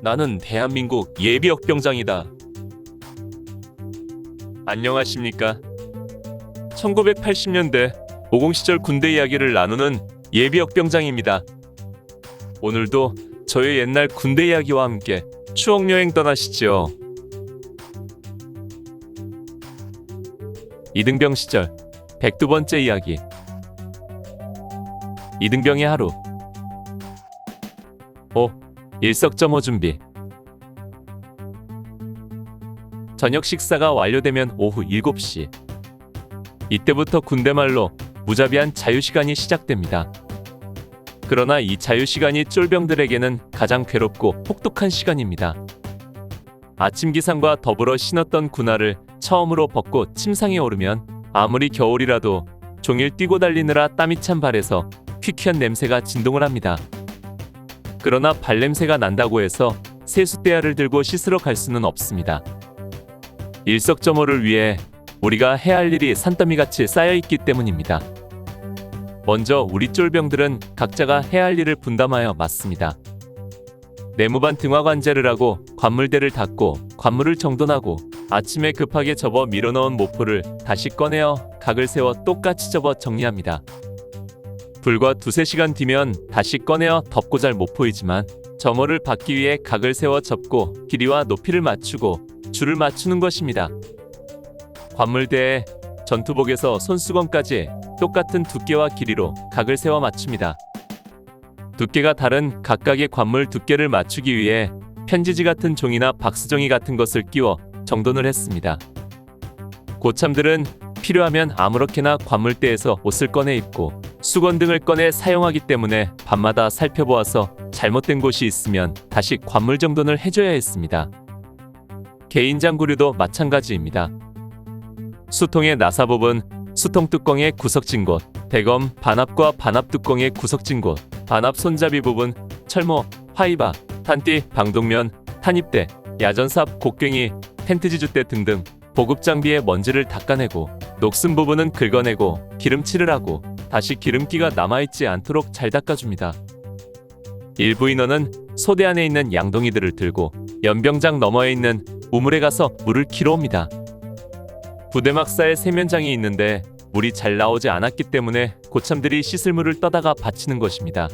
나는 대한민국 예비역병장이다. 안녕하십니까? 1980년대 50 시절 군대 이야기를 나누는 예비역병장입니다. 오늘도 저의 옛날 군대 이야기와 함께 추억여행 떠나시죠. 이등병 시절 102번째 이야기. 이등병의 하루. 일석점호 준비. 저녁 식사가 완료되면 오후 7시. 이때부터 군대말로 무자비한 자유시간이 시작됩니다. 그러나 이 자유시간이 쫄병들에게는 가장 괴롭고 혹독한 시간입니다. 아침 기상과 더불어 신었던 군화를 처음으로 벗고 침상에 오르면 아무리 겨울이라도 종일 뛰고 달리느라 땀이 찬 발에서 퀴퀴한 냄새가 진동을 합니다. 그러나 발냄새가 난다고 해서 세숫대야를 들고 씻으러 갈 수는 없습니다. 일석점호를 위해 우리가 해야 할 일이 산더미같이 쌓여있기 때문입니다. 먼저 우리 쫄병들은 각자가 해야 할 일을 분담하여 맡습니다. 내무반 등화관제를 하고 관물대를 닫고 관물을 정돈하고 아침에 급하게 접어 밀어넣은 모포를 다시 꺼내어 각을 세워 똑같이 접어 정리합니다. 불과 2-3시간 뒤면 다시 꺼내어 덮고 잘 모포이지만 점호를 받기 위해 각을 세워 접고 길이와 높이를 맞추고 줄을 맞추는 것입니다. 관물대에 전투복에서 손수건까지 똑같은 두께와 길이로 각을 세워 맞춥니다. 두께가 다른 각각의 관물 두께를 맞추기 위해 편지지 같은 종이나 박스종이 같은 것을 끼워 정돈을 했습니다. 고참들은 필요하면 아무렇게나 관물대에서 옷을 꺼내 입고 수건 등을 꺼내 사용하기 때문에 밤마다 살펴보아서 잘못된 곳이 있으면 다시 관물 정돈을 해줘야 했습니다. 개인 장구류도 마찬가지입니다. 수통의 나사부분, 수통 뚜껑의 구석진 곳, 대검, 반합과 반합 뚜껑의 구석진 곳, 반합 손잡이 부분, 철모, 화이바, 탄띠, 방독면, 탄입대, 야전삽, 곡괭이, 텐트 지주대 등등 보급 장비의 먼지를 닦아내고 녹슨 부분은 긁어내고 기름칠을 하고 다시 기름기가 남아있지 않도록 잘 닦아줍니다. 일부 인원은 소대 안에 있는 양동이들을 들고 연병장 너머에 있는 우물에 가서 물을 길어 옵니다. 부대막사에 세면장이 있는데 물이 잘 나오지 않았기 때문에 고참들이 씻을 물을 떠다가 받치는 것입니다.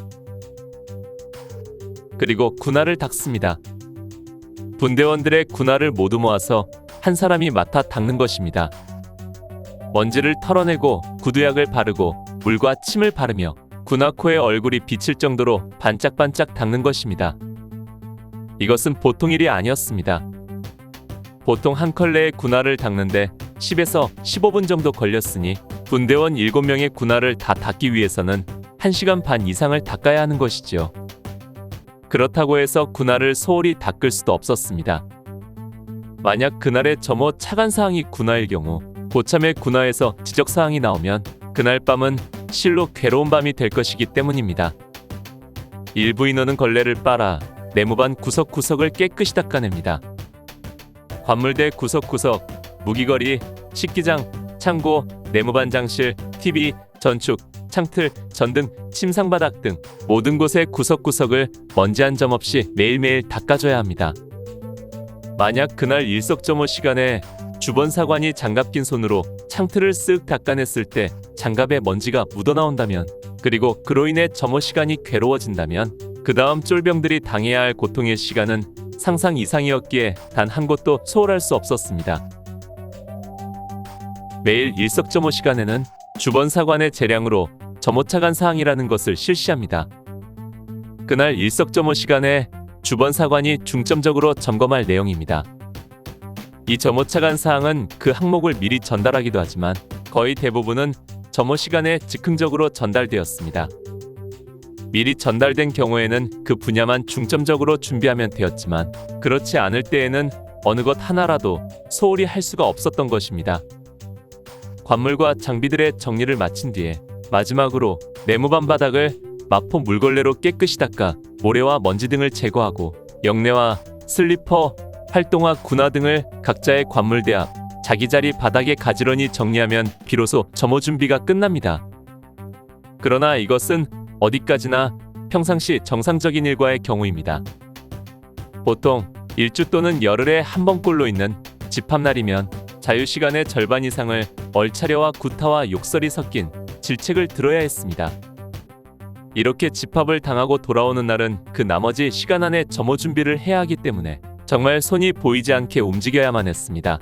그리고 군화를 닦습니다. 분대원들의 군화를 모두 모아서 한 사람이 맡아 닦는 것입니다. 먼지를 털어내고 구두약을 바르고 물과 침을 바르며 군화코에 얼굴이 비칠 정도로 반짝반짝 닦는 것입니다. 이것은 보통 일이 아니었습니다. 보통 한 컬레의 군화를 닦는데 10에서 15분 정도 걸렸으니 분대원 7명의 군화를 다 닦기 위해서는 1시간 반 이상을 닦아야 하는 것이지요. 그렇다고 해서 군화를 소홀히 닦을 수도 없었습니다. 만약 그날의 점호 차관사항이 군화일 경우 고참의 군화에서 지적사항이 나오면 그날 밤은 실로 괴로운 밤이 될 것이기 때문입니다. 일부 인원은 걸레를 빨아 내무반 구석구석을 깨끗이 닦아냅니다. 관물대 구석구석, 무기거리, 식기장, 창고, 내무반장실, TV, 전축, 창틀, 전등, 침상바닥 등 모든 곳의 구석구석을 먼지 한 점 없이 매일매일 닦아줘야 합니다. 만약 그날 일석점호 시간에 주번사관이 장갑 낀 손으로 창틀을 쓱 닦아냈을 때 장갑에 먼지가 묻어나온다면, 그리고 그로 인해 점호 시간이 괴로워진다면 그 다음 쫄병들이 당해야 할 고통의 시간은 상상 이상이었기에 단 한 곳도 소홀할 수 없었습니다. 매일 일석점호 시간에는 주번사관의 재량으로 점호차관 사항이라는 것을 실시합니다. 그날 일석점호 시간에 주번사관이 중점적으로 점검할 내용입니다. 이 점호차관 사항은 그 항목을 미리 전달하기도 하지만 거의 대부분은 점호 시간에 즉흥적으로 전달되었습니다. 미리 전달된 경우에는 그 분야만 중점적으로 준비하면 되었지만 그렇지 않을 때에는 어느 것 하나라도 소홀히 할 수가 없었던 것입니다. 관물과 장비들의 정리를 마친 뒤에 마지막으로 내무반 바닥을 마포 물걸레로 깨끗이 닦아 모래와 먼지 등을 제거하고 영내와 슬리퍼, 활동화, 군화 등을 각자의 관물대 앞 자기 자리 바닥에 가지런히 정리하면 비로소 점호 준비가 끝납니다. 그러나 이것은 어디까지나 평상시 정상적인 일과의 경우입니다. 보통 일주 또는 열흘에 한 번꼴로 있는 집합날이면 자유시간의 절반 이상을 얼차려와 구타와 욕설이 섞인 질책을 들어야 했습니다. 이렇게 집합을 당하고 돌아오는 날은 그 나머지 시간 안에 점호 준비를 해야 하기 때문에 정말 손이 보이지 않게 움직여야만 했습니다.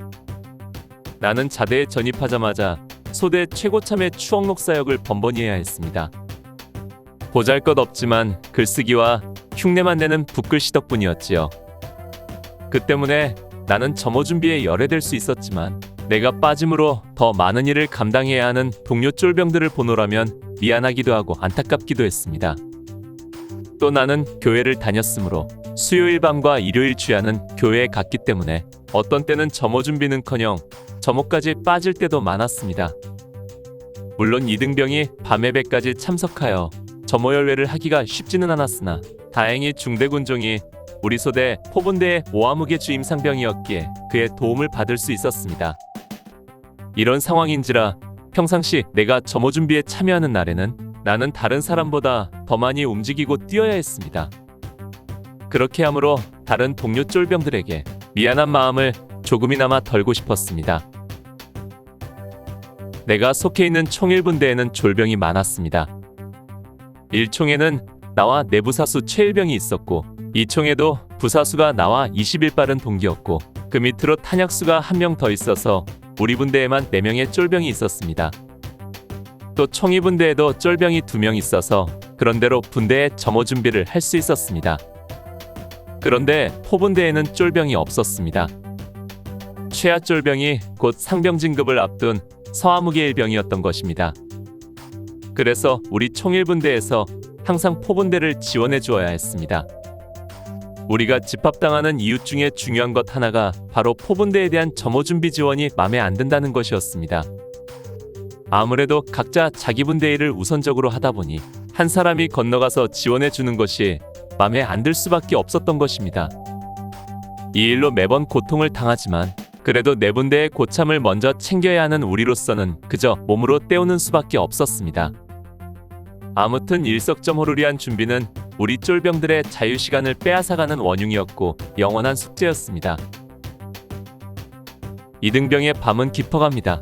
나는 자대에 전입하자마자 소대 최고참의 추억 녹사역을 번번이 해야 했습니다. 보잘것없지만 글쓰기와 흉내만 내는 붓글씨 덕분이었지요. 그 때문에 나는 점호 준비에 열애될 수 있었지만 내가 빠짐으로 더 많은 일을 감당해야 하는 동료 쫄병들을 보노라면 미안하기도 하고 안타깝기도 했습니다. 또 나는 교회를 다녔으므로 수요일 밤과 일요일 주야는 교회에 갔기 때문에 어떤 때는 점호 준비는커녕 점호까지 빠질 때도 많았습니다. 물론 이등병이 밤예배까지 참석하여 점호 열례를 하기가 쉽지는 않았으나 다행히 중대군종이 우리 소대 포분대의 모아무개 주임상병이었기에 그의 도움을 받을 수 있었습니다. 이런 상황인지라 평상시 내가 점호 준비에 참여하는 날에는 나는 다른 사람보다 더 많이 움직이고 뛰어야 했습니다. 그렇게 함으로 다른 동료 쫄병들에게 미안한 마음을 조금이나마 덜고 싶었습니다. 내가 속해 있는 총일분대에는 졸병이 많았습니다. 1총에는 나와 내부사수 최일병이 있었고 2총에도 부사수가 나와 20일 빠른 동기였고 그 밑으로 탄약수가 한 명 더 있어서 우리 분대에만 4명의 쫄병이 있었습니다. 또 총이분대에도 쫄병이 2명 있어서 그런대로 분대의 점호 준비를 할 수 있었습니다. 그런데 포분대에는 쫄병이 없었습니다. 최하 쫄병이 곧 상병 진급을 앞둔 서아무개 일병이었던 것입니다. 그래서 우리 총일분대에서 항상 포분대를 지원해 주어야 했습니다. 우리가 집합당하는 이유 중에 중요한 것 하나가 바로 포분대에 대한 점호 준비 지원이 마음에 안 든다는 것이었습니다. 아무래도 각자 자기 분대 일을 우선적으로 하다 보니 한 사람이 건너가서 지원해 주는 것이 마음에 안 들 수밖에 없었던 것입니다. 이 일로 매번 고통을 당하지만 그래도 내 분대의 고참을 먼저 챙겨야 하는 우리로서는 그저 몸으로 때우는 수밖에 없었습니다. 아무튼 일석점호를 위한 준비는 우리 쫄병들의 자유시간을 빼앗아가는 원흉이었고 영원한 숙제였습니다. 이등병의 밤은 깊어갑니다.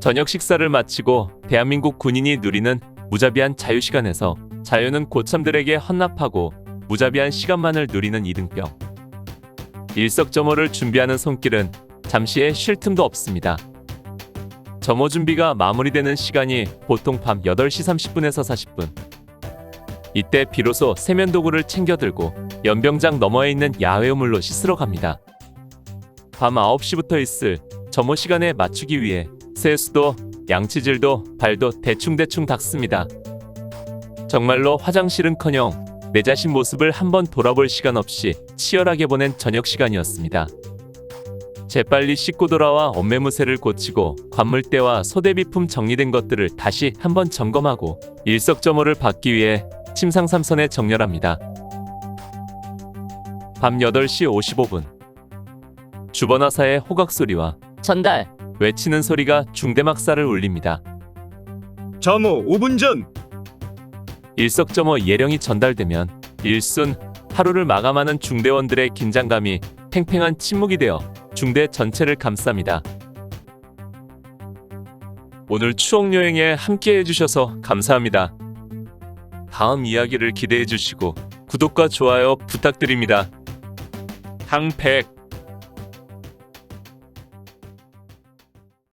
저녁 식사를 마치고 대한민국 군인이 누리는 무자비한 자유시간에서 자유는 고참들에게 헌납하고 무자비한 시간만을 누리는 이등병. 일석점호를 준비하는 손길은 잠시의 쉴 틈도 없습니다. 점호 준비가 마무리되는 시간이 보통 밤 8시 30분에서 40분. 이때 비로소 세면도구를 챙겨 들고 연병장 너머에 있는 야외 우물로 씻으러 갑니다. 밤 9시부터 있을 점호 시간에 맞추기 위해 세수도 양치질도 발도 대충대충 닦습니다. 정말로 화장실은커녕 내 자신 모습을 한번 돌아볼 시간 없이 치열하게 보낸 저녁 시간이었습니다. 재빨리 씻고 돌아와 옷매무새를 고치고 관물대와 소대비품 정리된 것들을 다시 한번 점검하고 일석점호를 받기 위해 침상삼선에 정렬합니다. 밤 8시 55분 주번화사의 호각소리와 전달! 외치는 소리가 중대막사를 울립니다. 점호 5분 전. 일석점호 예령이 전달되면 일순 하루를 마감하는 중대원들의 긴장감이 팽팽한 침묵이 되어 중대 전체를 감쌉니다. 오늘 추억여행에 함께 해주셔서 감사합니다. 다음 이야기를 기대해 주시고 구독과 좋아요 부탁드립니다. 항백